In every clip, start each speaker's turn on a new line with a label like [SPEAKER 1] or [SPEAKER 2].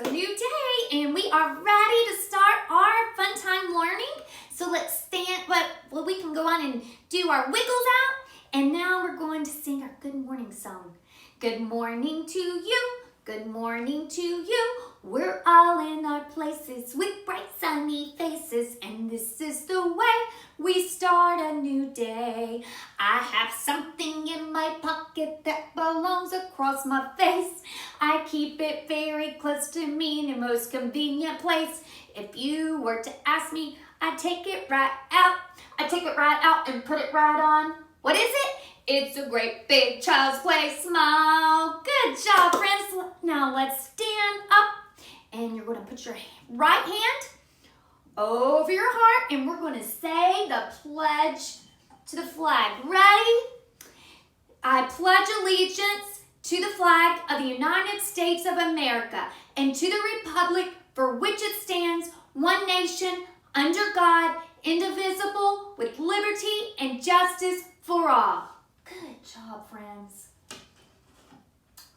[SPEAKER 1] a new day and we are ready to start our fun time learning. So let's stand, well, we can go on and do our wiggles out. And now we're going to sing our good morning song. Good morning to you, good morning to you. We're all in our places with bright sunny faces. And this is the way we start a new day. I have something in my pocket that belongs across my face. I keep it very close to me in the most convenient place. If you were to ask me, I'd take it right out. I'd take it right out and put it right on. What is it? It's a great big child's play. Smile. Good job, friends. Now let's stand up and you're going to put your right hand over your heart and we're going to say the pledge to the flag. Ready? I pledge allegiance to the flag of the United States of America and to the republic for which it stands, one nation, under God, indivisible, with liberty and justice for all. Good job, friends.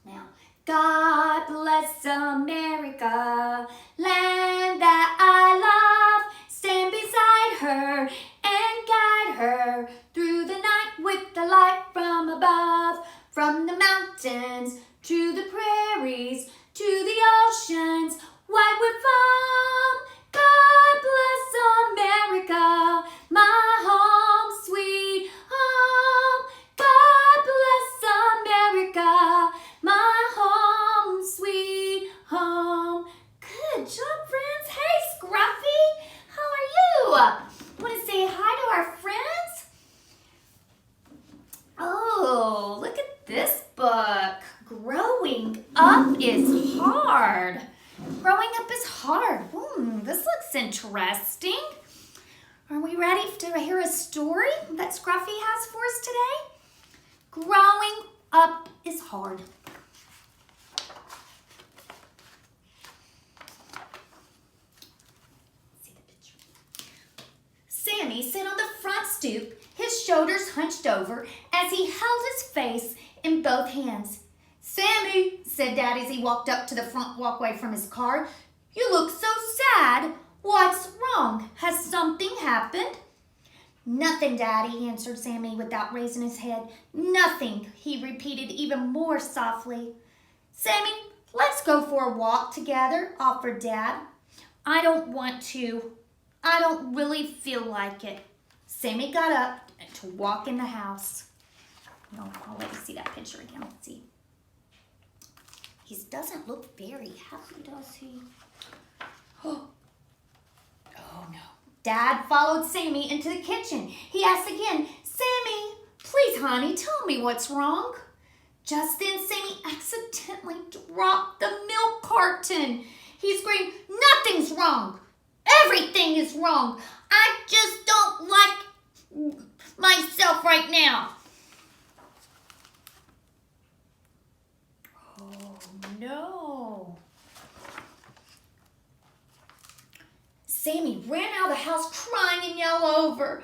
[SPEAKER 1] Now, God bless America, land that I love. Stand beside her and guide her through the night with the light from above. From the mountains to the prairies to the oceans, white with foam. God bless America, my home, sweet home. God bless America, my home, sweet home. Good job, friends. Hey, Scruffy, how are you? Want to say hi to our friends? Oh, look at this book. Growing Up is Hard. Growing up is hard. This looks interesting. Are we ready to hear a story that Scruffy has for us today? Growing up is hard. See the picture. Sammy sat on the front stoop, his shoulders hunched over as he held his face in both hands. Sammy, said Dad as he walked up to the front walkway from his car, you look so sad. What's wrong? Has something happened? Nothing, Daddy, answered Sammy without raising his head. Nothing, he repeated even more softly. Sammy, let's go for a walk together, offered Dad. I don't want to. I don't really feel like it. Sammy got up to walk in the house. No, I'll let you see that picture again. Let's see. He doesn't look very happy, does he? Oh no. Dad followed Sammy into the kitchen. He asked again, Sammy, please, honey, tell me what's wrong. Just then, Sammy accidentally dropped the milk carton. He screamed, nothing's wrong. Everything is wrong. I just don't like myself right now. Oh, no. Sammy ran out of the house crying and yelled over.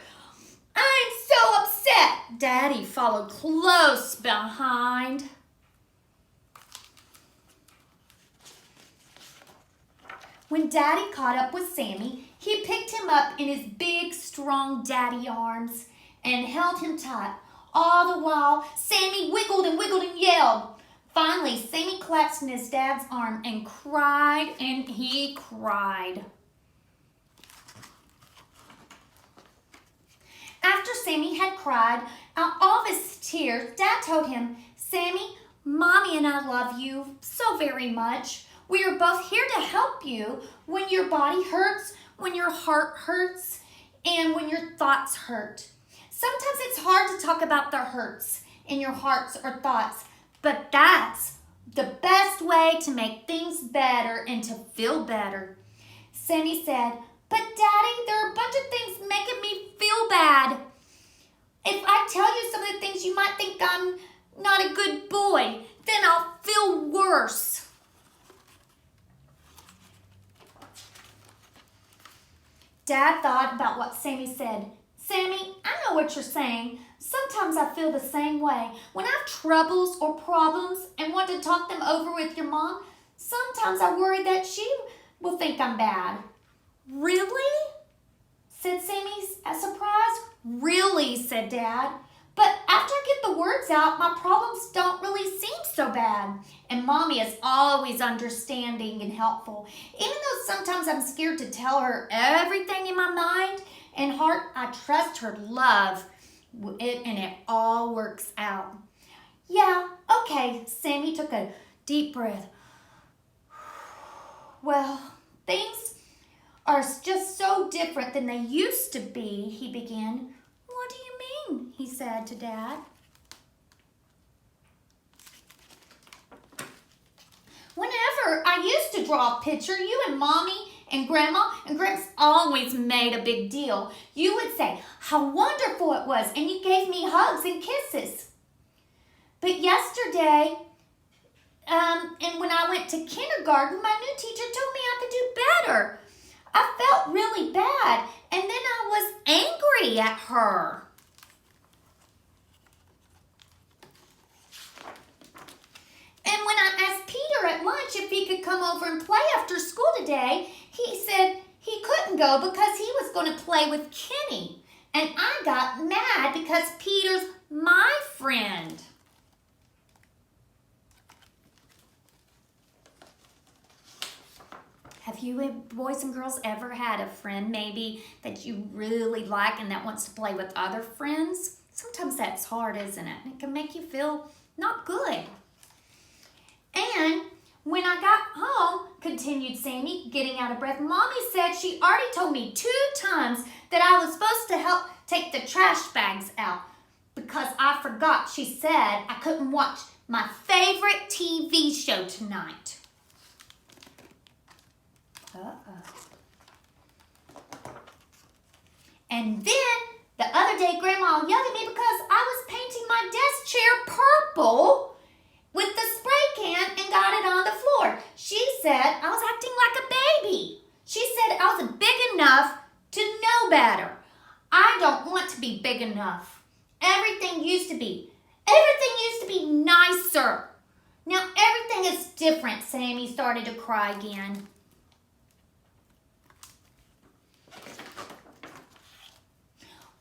[SPEAKER 1] I'm so upset. Daddy followed close behind. When Daddy caught up with Sammy, he picked him up in his big, strong daddy arms and held him tight. All the while, Sammy wiggled and yelled. Finally, Sammy collapsed in his dad's arm and cried, and he cried. After Sammy had cried out all of his tears, Dad told him, Sammy, Mommy and I love you so very much. We are both here to help you when your body hurts, when your heart hurts, and when your thoughts hurt. Sometimes it's hard to talk about the hurts in your hearts or thoughts, but that's the best way to make things better and to feel better. Sammy said, but Daddy, there are a bunch of things making me feel bad. If I tell you some of the things, you might think I'm not a good boy. Then I'll feel worse. Dad thought about what Sammy said. Sammy, I know what you're saying. Sometimes I feel the same way. When I have troubles or problems and want to talk them over with your mom, Sometimes I worry that she will think I'm bad. Really? Said Sammy, surprised. Really, said Dad. But after I get the words out, my problems don't really seem so bad. And Mommy is always understanding and helpful. Even though sometimes I'm scared to tell her everything in my mind and heart, I trust her love and it all works out. Yeah, okay, Sammy took a deep breath. Well, things are just so different than they used to be, he began. What do you mean? He said to Dad. Whenever I used to draw a picture, you and Mommy and Grandma and Gramps always made a big deal. You would say how wonderful it was, and you gave me hugs and kisses. But yesterday, and when I went to kindergarten, my new teacher told me I could do better. I felt really bad, and then I was angry at her. And when I asked Peter at lunch if he could come over and play after school today, he said he couldn't go because he was going to play with Kenny. And I got mad because Peter's my friend. Have you boys and girls ever had a friend maybe that you really like and that wants to play with other friends? Sometimes that's hard, isn't it? It can make you feel not good. And when I got home, continued Sammy, getting out of breath, Mommy said she already told me 2 times that I was supposed to help take the trash bags out because I forgot. She said I couldn't watch my favorite TV show tonight. And then the other day, Grandma yelled at me because I was painting my desk chair purple with the spray can and got it on the floor. She said I was acting like a baby. She said I wasn't big enough to know better. I don't want to be big enough. Everything used to be nicer. Now everything is different. Sammy started to cry again.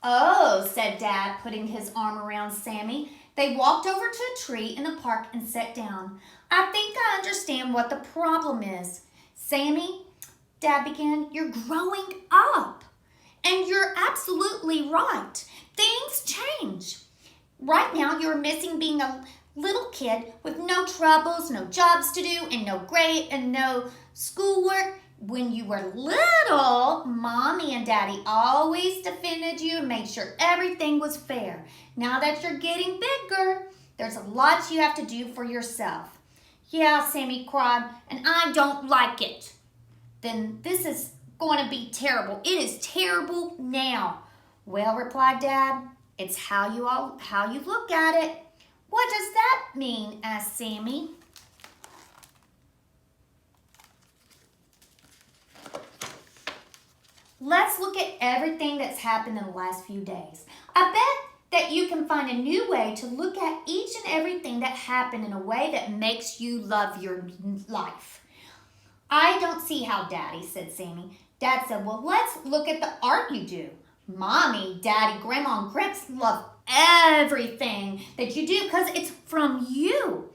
[SPEAKER 1] Oh, said Dad, putting his arm around Sammy. They walked over to a tree in the park and sat down. I think I understand what the problem is. Sammy, Dad began, you're growing up. And you're absolutely right. Things change. Right now, you're missing being a little kid with no troubles, no jobs to do, and no grade and no schoolwork. When you were little, Mommy and Daddy always defended you and made sure everything was fair. Now that you're getting bigger, there's a lot you have to do for yourself. Yeah, Sammy cried, and I don't like it. Then this is going to be terrible. It is terrible now. Well, replied Dad, it's how you look at it. What does that mean? Asked Sammy. Let's look at everything that's happened in the last few days. I bet that you can find a new way to look at each and everything that happened in a way that makes you love your life. I don't see how, Daddy, said Sammy. Dad said, well, let's look at the art you do. Mommy, Daddy, Grandma, and Gramps love everything that you do because it's from you.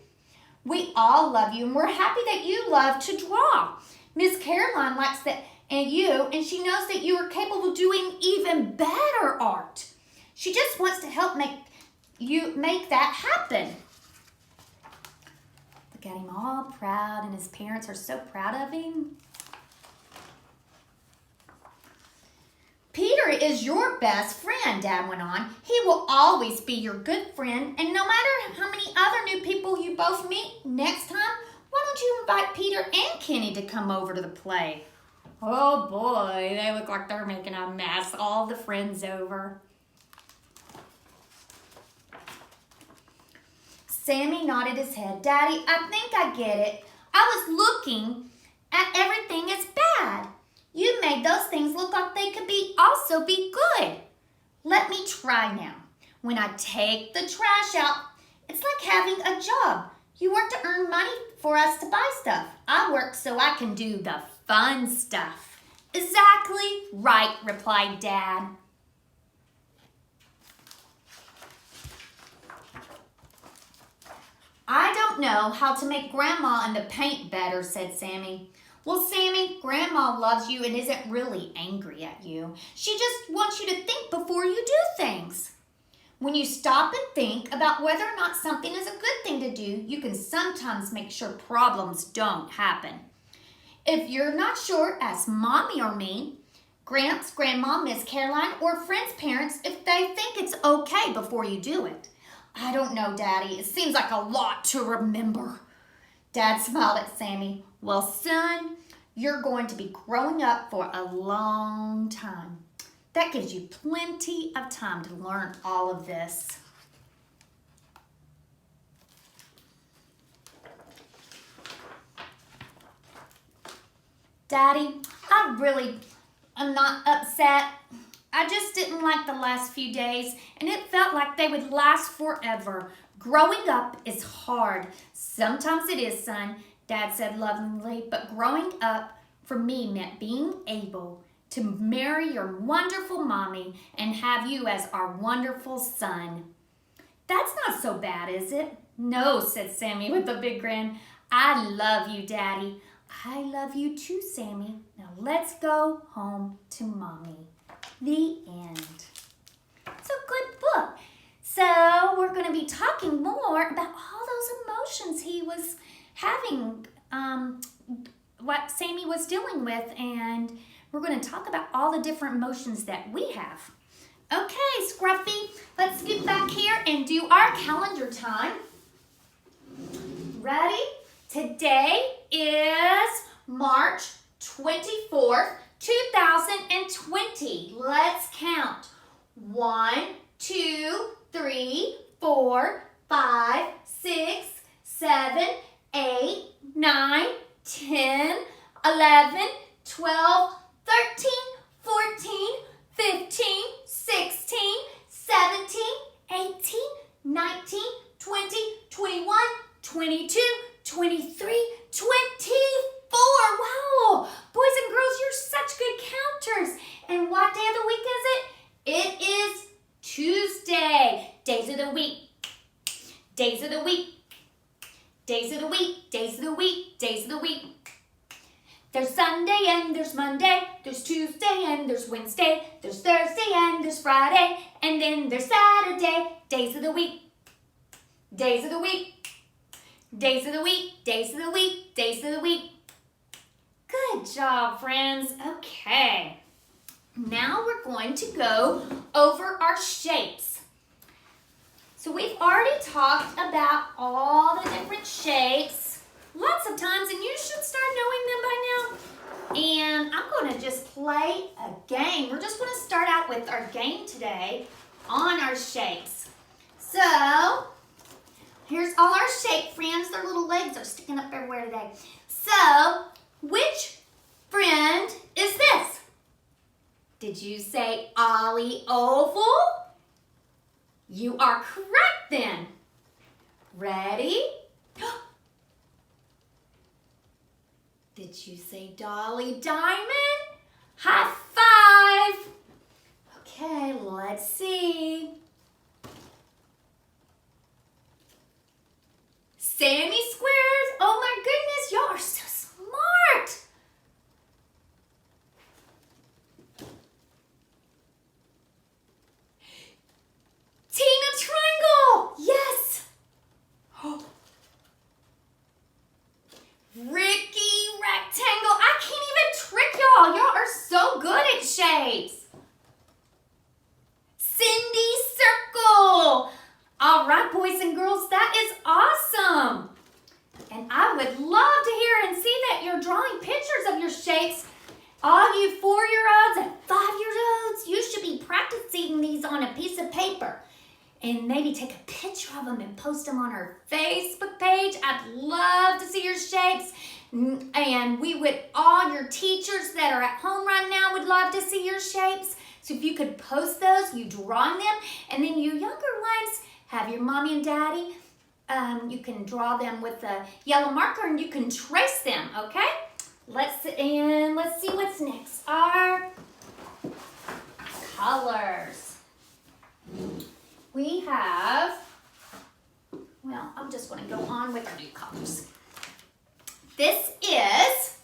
[SPEAKER 1] We all love you, and we're happy that you love to draw. Miss Caroline likes that and she knows that you are capable of doing even better art. She just wants to help make that happen. Look at him all proud, and his parents are so proud of him. Peter is your best friend, Dad went on. He will always be your good friend, and no matter how many other new people you both meet next time, why don't you invite Peter and Kenny to come over to the play? Oh boy, they look like they're making a mess. All the friends over. Sammy nodded his head. Daddy, I think I get it. I was looking at everything as bad. You made those things look like they could also be good. Let me try now. When I take the trash out, it's like having a job. You work to earn money for us to buy stuff. I work so I can do the fun stuff. Exactly right, replied Dad. I don't know how to make Grandma and the paint better, said Sammy. Well, Sammy, Grandma loves you and isn't really angry at you. She just wants you to think before you do things. When you stop and think about whether or not something is a good thing to do, you can sometimes make sure problems don't happen. If you're not sure, ask Mommy or me, Gramps, Grandma, Miss Caroline, or friends' parents if they think it's okay before you do it. I don't know, Daddy. It seems like a lot to remember. Dad smiled at Sammy. Well, son, you're going to be growing up for a long time. That gives you plenty of time to learn all of this. Daddy, I'm not upset. I just didn't like the last few days, and it felt like they would last forever. Growing up is hard. Sometimes it is, son, Dad said lovingly, but growing up for me meant being able to marry your wonderful mommy and have you as our wonderful son. That's not so bad, is it? No, said Sammy with a big grin. I love you, Daddy. I love you too, Sammy. Now let's go home to Mommy. The end. It's a good book. So we're going to be talking more about all those emotions he was having, what Sammy was dealing with, and we're going to talk about all the different emotions that we have. Okay, Scruffy, let's get back here and do our calendar time. Ready? Today is March 24th, 2020. Let's count. 1, 2, 3, 4, 5, 6, 7, 8, 9, 10, 11, 12, 13, 14, 15, 16, 17, 18, 19, 20, 21, 22, 23, 24. Wow! Boys and girls, you're such good counters. And what day of the week is it? It is Tuesday. Days of the week. Days of the week. Days of the week. Days of the week. Days of the week. There's Sunday and there's Monday. There's Tuesday and there's Wednesday. There's Thursday and there's Friday. And then there's Saturday. Days of the week. Days of the week. Days of the week. Days of the week. Days of the week. Good job, friends. Okay. Now we're going to go over our shapes. So we've already talked about all the different shapes lots of times, and you should start knowing them by now. And I'm going to just play a game. We're just going to start out with our game today on our shapes. So here's all our shape friends. Their little legs are sticking up everywhere today. So which friend is this? Did you say Ollie Oval? You are correct then. Ready? Did you say Dolly Diamond? High five. Okay, let's see. Sammy Squares. Oh my goodness, y'all are so smart. Tina Triangle. Yes. Ricky Rectangle. I can't even trick y'all. Y'all are so good at shapes. Cindy Circle. All right, boys and girls, that is awesome. And I would love to hear and see that you're drawing pictures of your shapes. All you 4-year-olds and 5-year-olds, you should be practicing these on a piece of paper. And maybe take a picture of them and post them on our Facebook page. I'd love to see your shapes. And we would, all your teachers that are at home right now would love to see your shapes. So if you could post those, you drawing them. And then you younger ones, have your mommy and daddy You can draw them with a yellow marker and you can trace them, okay? Let's see what's next. Our colors. We have, well, I'm just going to go on with new colors. This is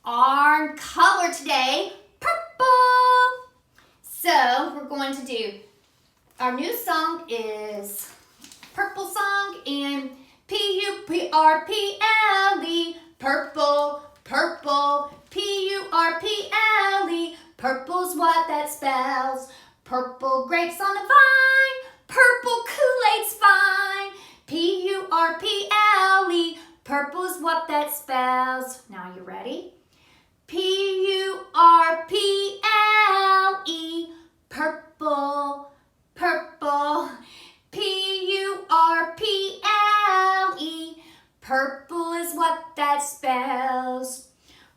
[SPEAKER 1] our color today, purple. So we're going to do, our new song is Purple Song, and P-U-R-P-L-E, purple, purple, P-U-R-P-L-E, purple's what that spells. Purple grapes on the vine, purple Kool-Aid's fine, P-U-R-P-L-E, purple's what that spells. Now you ready? P-U-R-P-L-E, purple, purple, P-U-R-P-L-E, purple is what that spells.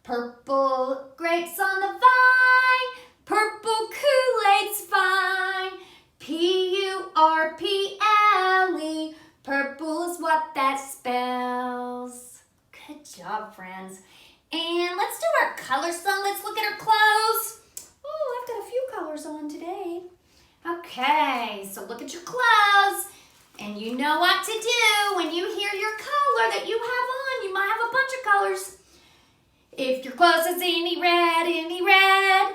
[SPEAKER 1] Purple grapes on the vine, purple Kool-Aid's fine, P-U-R-P-L-E, purple is what that spells. Good job, friends. And let's do our color song. Let's look at our clothes. Oh, I've got a few colors on today. Okay, so look at your clothes. And you know what to do when you hear your color that you have on. You might have a bunch of colors. If your clothes is any red, any red.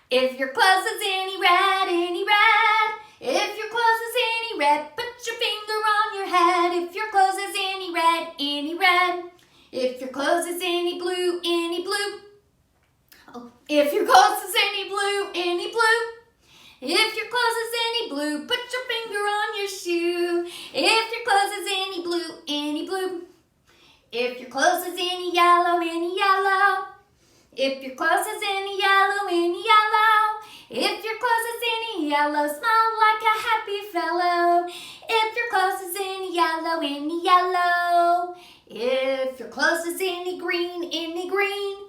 [SPEAKER 1] If your clothes is any red, any red. If your clothes is any red, put your finger on your head. If your clothes is any red, any red. If your clothes is any blue, any blue. Oh, if your clothes is any blue, any blue. If your clothes is any blue, put your finger on your shoe. If your clothes is any blue, any blue. If your clothes is any yellow, any yellow. If your clothes is any yellow, any yellow. If your clothes is any yellow, smile like a happy fellow. If your clothes is any yellow, any yellow. If your clothes is any green, any green.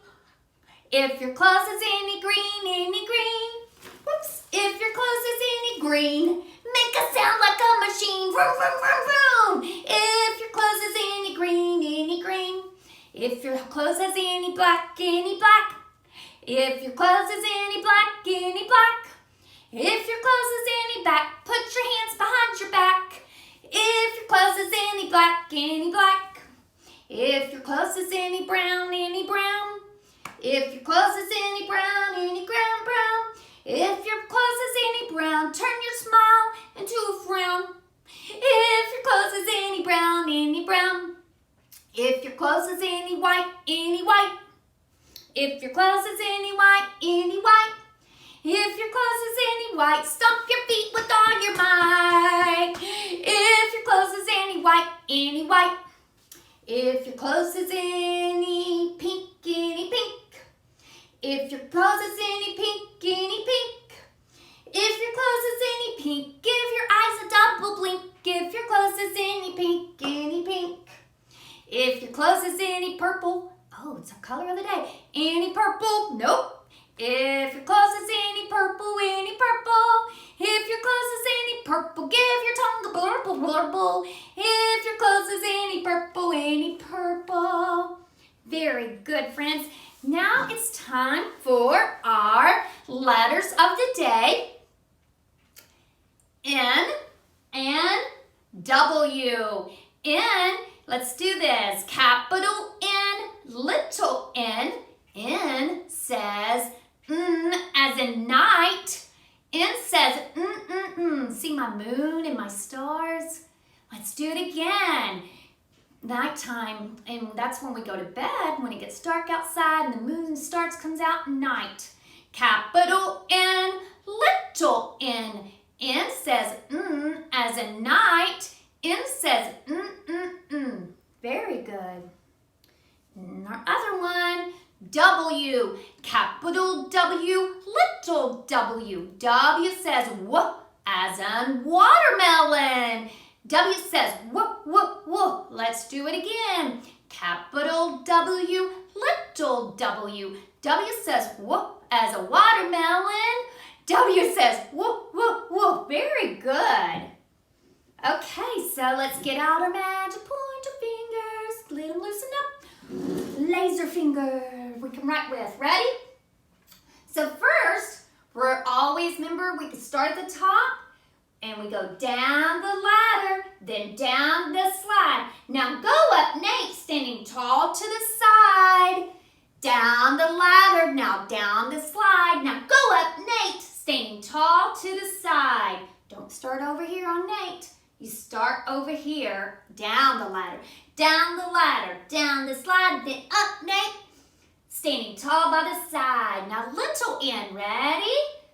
[SPEAKER 1] If your clothes is any green, any green. Whoops. If your clothes is any green, make a sound like a machine. Vroom, vroom, vroom, vroom. If your clothes is any green, any green. If your clothes is any black, any black. If your clothes is any black, any black. If your clothes is any black, put your hands behind your back. If your clothes is any black, any black. If your clothes is any brown, any brown. If your clothes is any brown, any brown, brown. If your clothes is any brown, turn your smile into a frown. If your clothes is any brown, any brown. If your clothes is any white, any white. If your clothes is any white, any white. If your clothes is any white, stomp your feet with all your might. If your clothes is any white, any white. If your clothes is any pink, any pink. If your clothes is any pink, any pink. If your clothes is any pink, give your eyes a double blink. If your clothes is any pink, any pink. If your clothes is any purple, oh, it's a color of the day. Any purple, nope. If your clothes is any purple, any purple. If your clothes is any purple, give your tongue a blurble, blurble. If your clothes is any purple, any purple. Very good, friends. Now it's time for our letters of the day. N and W. N, let's do this. Capital N, little n. N says as in night. N says See my moon and my stars? Let's do it again. Nighttime, and that's when we go to bed, when it gets dark outside and the moon and stars comes out at night. Capital N, little n. N says as in night. N says Very good. And our other one, W. Capital W, little w. W says w as in watermelon. W says w. Let's do it again. Capital W, little w. W says w as a watermelon. W says w. Very good. Okay, so let's get out our magic pointer fingers. Let them loosen up. Laser finger we can write with. Ready? So first, we're always, remember, we can start at the top and we go down the ladder, then down the slide. Now go up, Nate, standing tall to the side. Down the ladder, now down the slide. Now go up, Nate, standing tall to the side. Don't start over here on Nate. You start over here, down the ladder, down the slide, then up, Nate, standing tall by the side. Now little N, ready?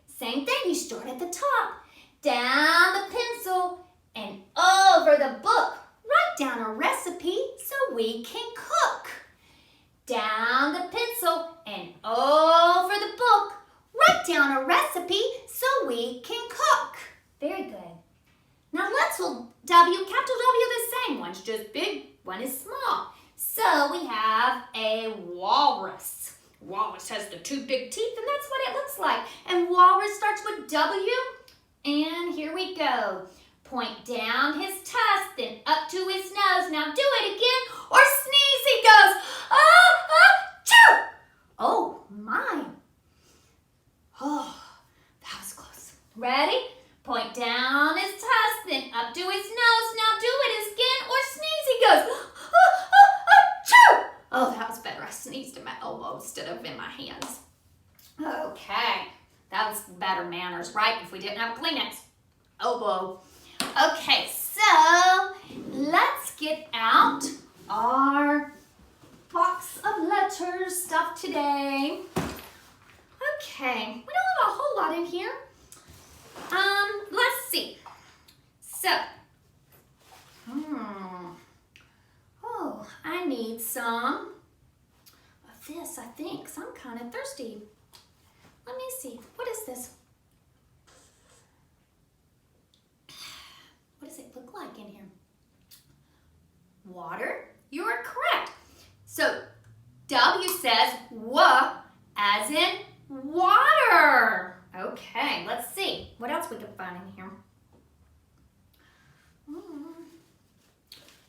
[SPEAKER 1] Same thing, you start at the top, down the pencil, and over the book. Write down a recipe so we can cook. Down the pencil and over the book. Write down a recipe so we can cook. Very good. Now let's capital W the same. One's just big, one is small. So we have a walrus. Walrus has the two big teeth, and that's what it looks like. And walrus starts with W, and here we go. Point down his tusk, then up to his nose. Now do it again, or sneeze he goes. Achoo! Oh, my. Oh, that was close. Ready? Point down his tusk, then up to his nose. Now do it again, or sneeze he goes. Achoo! Oh, that was better. I sneezed in my elbow instead of in my hands. Okay, that was better manners, right? If we didn't have Kleenex. Elbow. Okay, so let's get out our box of letters stuff today. Okay, we don't have a whole lot in here. Let's see. So, oh, I need some of this, I think, 'cause I'm kind of thirsty. Let me see. What is this? What does it look like in here? Water? You are correct. So, W says wa as in water. Okay, let's see what else we can find in here.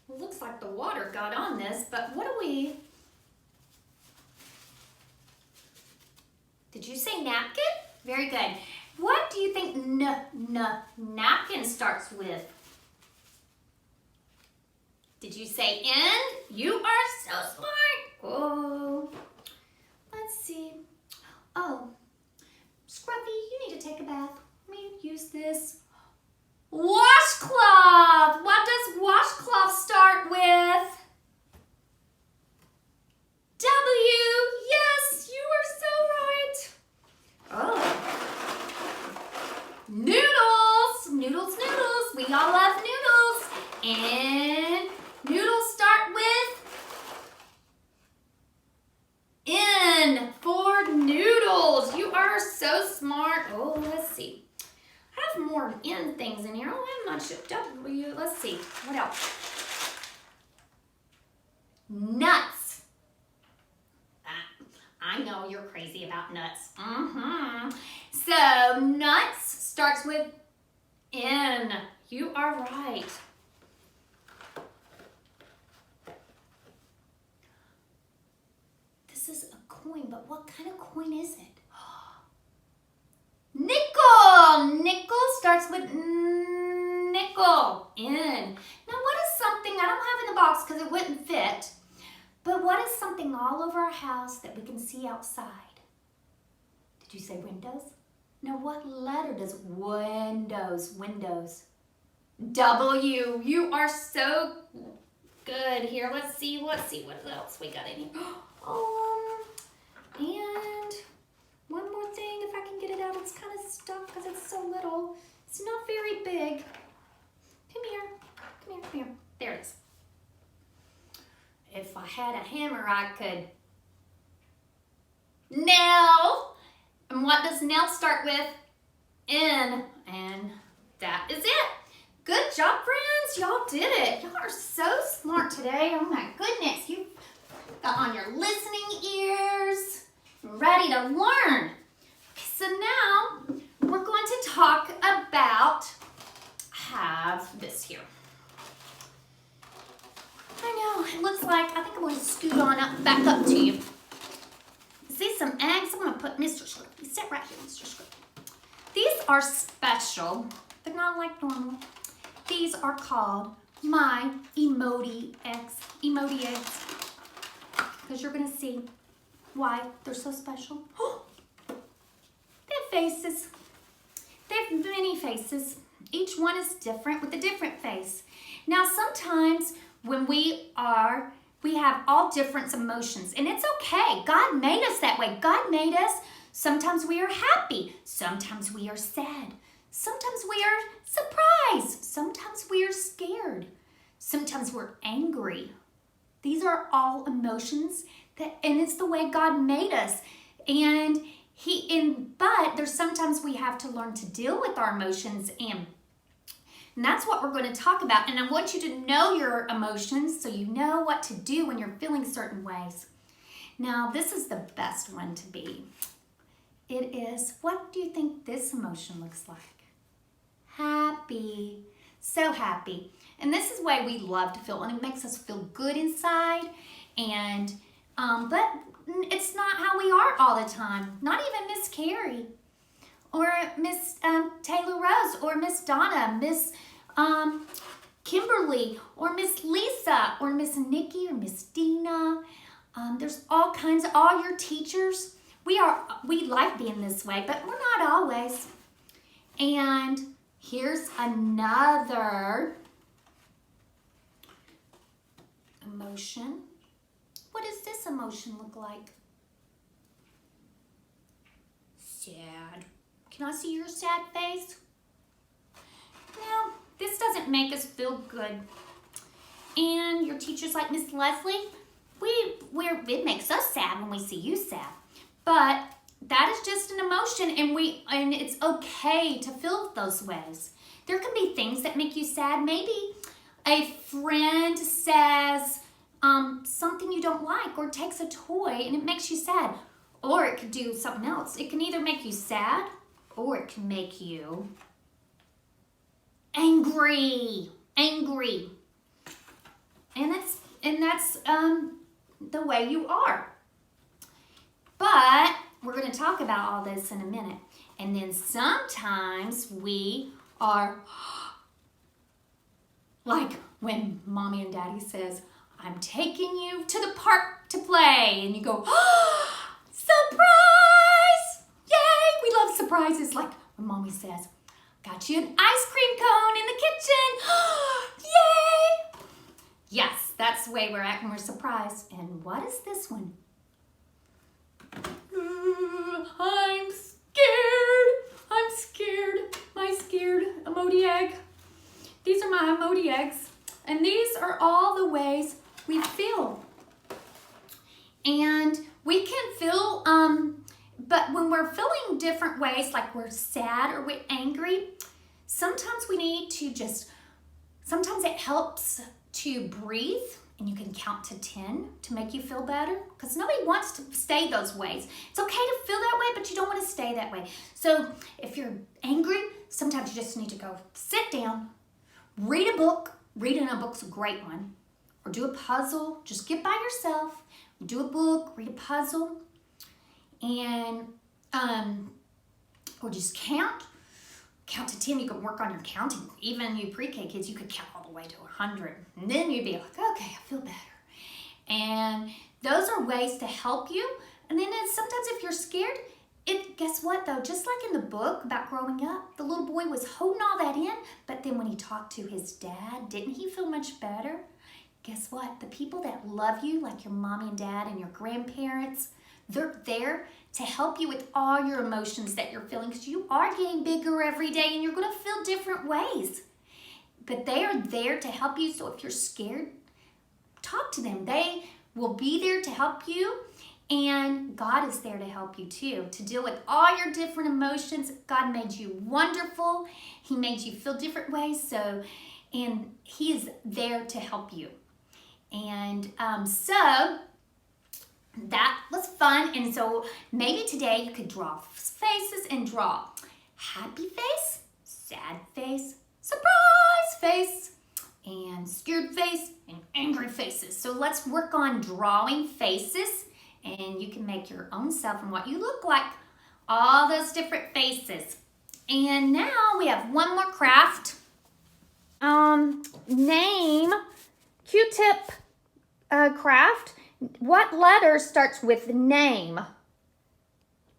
[SPEAKER 1] It looks like the water got on this, but what do we... Did you say napkin? Very good. What do you think napkin starts with? Did you say N? You are so smart. Oh, let's see. Oh, Scruffy, you need to take a bath. Let me use this. Washcloth. What does washcloth start with? W. Yes, you are so right. Oh. Noodles. Noodles, noodles. We all love noodles. And noodles start with N for noodles. You are so smart. Oh, let's see. I have more N things in here. Oh, I have much W. Let's see. What else? Nuts. I know you're crazy about nuts. So nuts starts with N. You are right. This is a coin, but what kind of coin is it? Nickel. Nickel starts with nickel. N. Now what is something I don't have in the box because it wouldn't fit, but what is something all over our house that we can see outside? Did you say windows? Now what letter does windows? W. You are so good. Here, let's see what else we got in here. And one more thing, if I can get it out. It's kind of stuck because it's so little. It's not very big. Come here. There it is. If I had a hammer, I could nail. And what does nail start with? N. And that is it. Good job, friends. Y'all did it. Y'all are so smart today. Oh my goodness. You got on your listening ears, ready to learn. So now we're going to talk about, I have this here. me scoot on up, back up to you. See some eggs? I'm going to put Mr. Scrippy. Sit right here, Mr. Scrippy. These are special. They're not like normal. These are called my emoji eggs. Emoji eggs. Because you're going to see why they're so special. They have faces. They have many faces. Each one is different with a different face. Now, sometimes when we have all different emotions, and it's okay. God made us that way. God made us. Sometimes we are happy. Sometimes we are sad. Sometimes we are surprised. Sometimes we are scared. Sometimes we're angry. These are all emotions and it's the way God made us. But there's sometimes we have to learn to deal with our emotions, and that's what we're going to talk about. And I want you to know your emotions so you know what to do when you're feeling certain ways. Now, this is the best one to be. It is, what do you think this emotion looks like? Happy. So happy. And this is the way we love to feel, and it makes us feel good inside. And but it's not how we are all the time. Not even Miss Carrie or Miss Taylor Rose or Miss Donna, Miss Kimberly or Miss Lisa or Miss Nikki or Miss Dina. There's all kinds of, all your teachers. We like being this way, but we're not always. And here's another emotion. What does this emotion look like? Sad. Can I see your sad face? No, this doesn't make us feel good. And your teachers like Miss Leslie, it makes us sad when we see you sad. But that is just an emotion, and it's okay to feel those ways. There can be things that make you sad. Maybe a friend says something you don't like, or takes a toy and it makes you sad. Or it could do something else. It can either make you sad or it can make you angry. Angry. And that's the way you are. But we're going to talk about all this in a minute. And then sometimes we are like when Mommy and Daddy says, I'm taking you to the park to play. And you go, oh, surprise! Yay! We love surprises. Like when Mommy says, got you an ice cream cone in the kitchen. Yay! Yes, that's the way we're acting. We're surprised. And what is this one? I'm scared. I'm scared. My scared emoji egg. These are my emoji eggs. And these are all the ways we feel. And we can feel, but when we're feeling different ways, like we're sad or we're angry, sometimes we need to sometimes it helps to breathe, and you can count to 10 to make you feel better, because nobody wants to stay those ways. It's okay to feel that way, but you don't want to stay that way. So if you're angry, sometimes you just need to go sit down, read a book. Reading a book's a great one. Or do a puzzle. Just get by yourself. Do a book, read a puzzle, and or just count to 10. You can work on your counting. Even you pre-K kids, you could count all the way to 100, and then you'd be like, okay, I feel better. And those are ways to help you. And then sometimes if you're scared, guess what though? Just like in the book about growing up, the little boy was holding all that in, but then when he talked to his dad, didn't he feel much better? Guess what? The people that love you, like your mommy and dad and your grandparents, they're there to help you with all your emotions that you're feeling, because you are getting bigger every day and you're going to feel different ways. But they are there to help you. So if you're scared, talk to them. They will be there to help you. And God is there to help you too, to deal with all your different emotions. God made you wonderful. He made you feel different ways. And He is there to help you. And so that was fun. And so maybe today you could draw faces and draw happy face, sad face, surprise face, and scared face and angry faces. So let's work on drawing faces, and you can make your own self and what you look like. All those different faces. And now we have one more craft. Name Q-tip craft. What letter starts with name?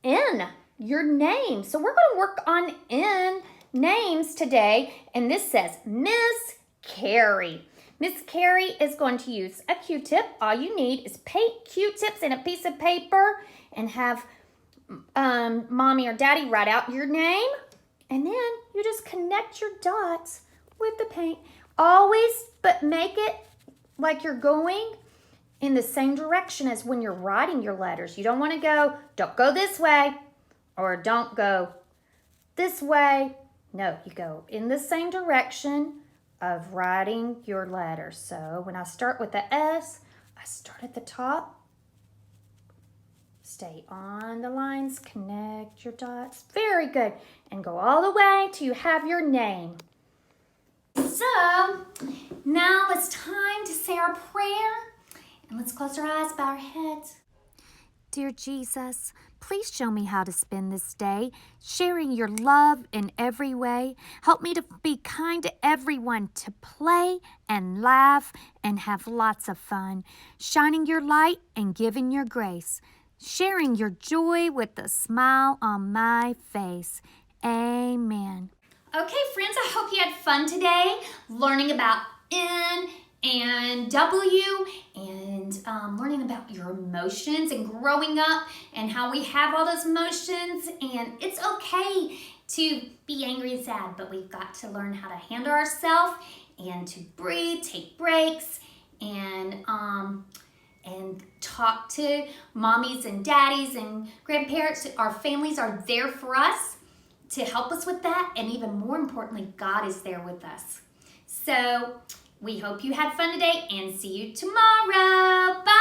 [SPEAKER 1] N, your name. So we're going to work on N names today. And this says Miss Carrie. Miss Carrie is going to use a Q-tip. All you need is Q-tips and a piece of paper and have mommy or daddy write out your name. And then you just connect your dots with the paint. Always, but make it like you're going in the same direction as when you're writing your letters. You don't want to don't go this way, or don't go this way. No, you go in the same direction of writing your letters. So when I start with the S, I start at the top. Stay on the lines, connect your dots. Very good. And go all the way till you have your name. So now it's time to say our prayer. And let's close our eyes, bow our heads. Dear Jesus, please show me how to spend this day, sharing your love in every way. Help me to be kind to everyone, to play and laugh and have lots of fun, shining your light and giving your grace, sharing your joy with a smile on my face. Amen. Okay, friends, I hope you had fun today learning about N and W and learning about your emotions and growing up and how we have all those emotions. And it's okay to be angry and sad, but we've got to learn how to handle ourselves and to breathe, take breaks, and talk to mommies and daddies and grandparents. Our families are there for us to help us with that. And even more importantly, God is there with us. So we hope you had fun today and see you tomorrow. Bye.